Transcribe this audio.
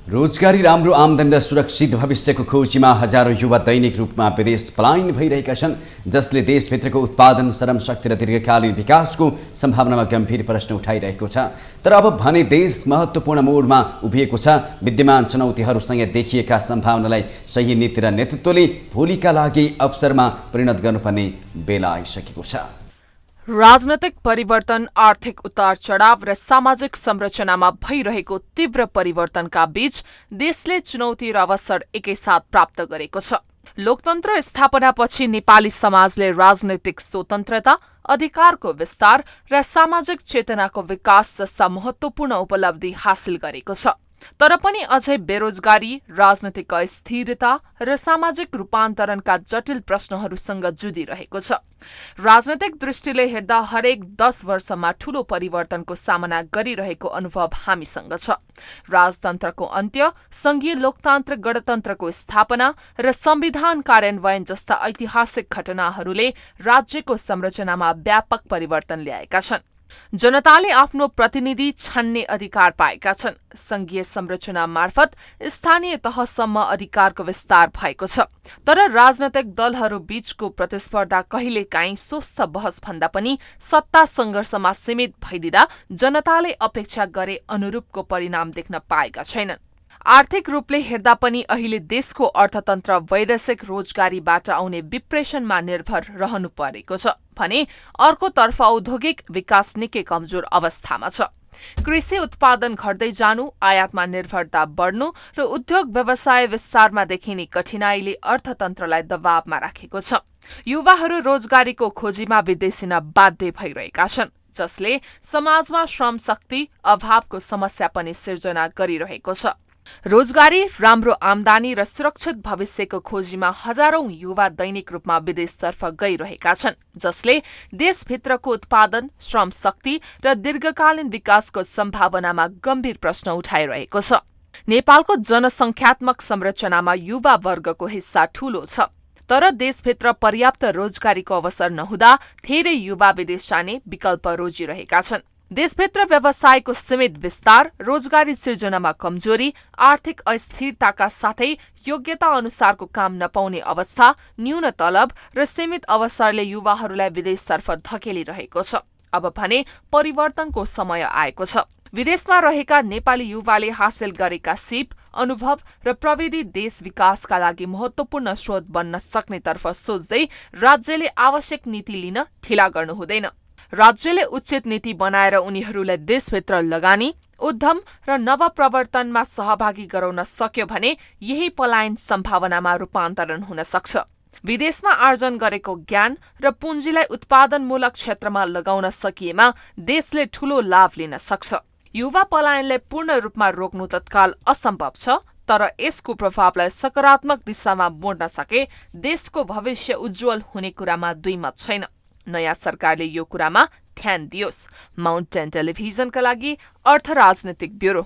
रोजगारी, राम्रो आमदनी र सुरक्षित भविष्यको खोजीमा हजारौं युवा दैनिक रूपमा विदेश पलायन भइरहेका छन्, जसले देशभित्रको उत्पादन, श्रमशक्ति र दीर्घकालीन विकासको सम्भावनामा गम्भीर प्रश्न उठाइरहेको छ। तर अब भने देश महत्त्वपूर्ण मोडमा उभिएको छ। विद्यमान चुनौतीहरूसँग देखिएका सम्भावनालाई सही नीति र नेतृत्वले भोलिका लागि अवसरमा परिणत गर्नुपर्ने बेला आइसकेको छ। राजनैतिक परिवर्तन, आर्थिक उतार चढाव र सामाजिक संरचनामा भइरहेको तीव्र परिवर्तनका बीच देशले चुनौती र अवसर एकैसाथ प्राप्त गरेको छ। लोकतन्त्र स्थापनापछि नेपाली समाजले राजनैतिक स्वतन्त्रता, अधिकारको विस्तार र सामाजिक चेतनाको विकास जस्ता महत्त्वपूर्ण उपलब्धि हासिल गरेको छ। तर पनि अझै बेरोजगारी, राजनैतिक अस्थिरता र सामाजिक रूपान्तरणका जटिल प्रश्नहरूसँग जुधिरहेको छ। राजनैतिक दृष्टिले हेर्दा हरेक 10 वर्षमा ठूलो परिवर्तनको सामना गरिरहेको अनुभव हामीसँग छ। राजतन्त्रको अन्त्य, संघीय लोकतान्त्रिक गणतन्त्रको स्थापना र संविधान कार्यान्वयन जस्ता ऐतिहासिक घटनाहरूले राज्यको संरचनामा व्यापक परिवर्तन ल्याएका छन्। जनताले आफ्नो प्रतिनिधि छान्ने अधिकार पाएका छन्। संघीय संरचना मार्फत स्थानीय तहसम्म अधिकारको विस्तार भएको छ। तर राजनैतिक दलहरू बीचको प्रतिस्पर्धा कहिलेकाहीँ स्वस्थ बहस भन्दा पनि सत्ता संघर्षमा सीमित भइदिँदा जनताले अपेक्षा गरे अनुरूपको परिणाम देख्न पाएका छैनन्। आर्थिक रूपले हेर्दा पनि अहिले देशको अर्थतन्त्र वैदेशिक रोजगारीबाट आउने विप्रेषणमा निर्भर रहनु परेको छ भने अर्कोतर्फ औद्योगिक विकास निकै कमजोर अवस्थामा छ। कृषि उत्पादन घट्दै जानु, आयातमा निर्भरता बढ्नु र उद्योग व्यवसाय विस्तारमा देखिने कठिनाईले अर्थतन्त्रलाई दबावमा राखेको छ। युवाहरू रोजगारीको खोजीमा विदेशिन बाध्य भइरहेका छन्, जसले समाजमा श्रम शक्ति अभावको समस्या पनि सिर्जना गरिरहेको छ। रोजगारी, राम्रो आमदानी र सुरक्षित भविष्यको खोजीमा हजारौं युवा दैनिक रूपमा विदेशतर्फ गइरहेका छन्, जसले देशभित्रको उत्पादन, श्रम शक्ति र दीर्घकालीन विकासको सम्भावनामा गम्भीर प्रश्न उठाइरहेको छ। नेपालको जनसङ्ख्यात्मक संरचनामा युवा वर्गको हिस्सा ठूलो छ। तर देशभित्र पर्याप्त रोजगारीको अवसर नहुँदा धेरै युवा विदेश जाने विकल्प रोजिरहेका छन्। देशभित्र व्यवसायको सीमित विस्तार, रोजगारी सिर्जनामा कमजोरी, आर्थिक अस्थिरताका साथै योग्यता अनुसारको काम नपाउने अवस्था, न्यून तलब र सीमित अवसरले युवाहरूलाई विदेशतर्फ धकेलिरहेको छ। अब भने परिवर्तनको समय आएको छ। विदेशमा रहेका नेपाली युवाले हासिल गरेका सिप, अनुभव र प्रविधि देश विकासका लागि महत्त्वपूर्ण स्रोत बन्न सक्नेतर्फ सोच्दै राज्यले आवश्यक नीति लिन ढिला गर्नु हुँदैन। राज्यले उचित नीति बनाएर उनीहरूलाई देशभित्र लगानी, उद्यम र नवप्रवर्तनमा सहभागी गराउन सक्यो भने यही पलायन सम्भावनामा रूपान्तरण हुन सक्छ। विदेशमा आर्जन गरेको ज्ञान र पुँजीलाई उत्पादनमूलक क्षेत्रमा लगाउन सकिएमा देशले ठूलो लाभ लिन सक्छ। युवा पलायनलाई पूर्ण रूपमा रोक्नु तत्काल असम्भव छ, तर यसको प्रभावलाई सकारात्मक दिशामा मोड्न सके देशको भविष्य उज्जवल हुने कुरामा दुई मत छैन। नयाँ सरकारले यो कुरामा ध्यान दियोस्। माउन्टेन टेलिभिजनका लागि अर्थ राजनीतिक ब्युरो।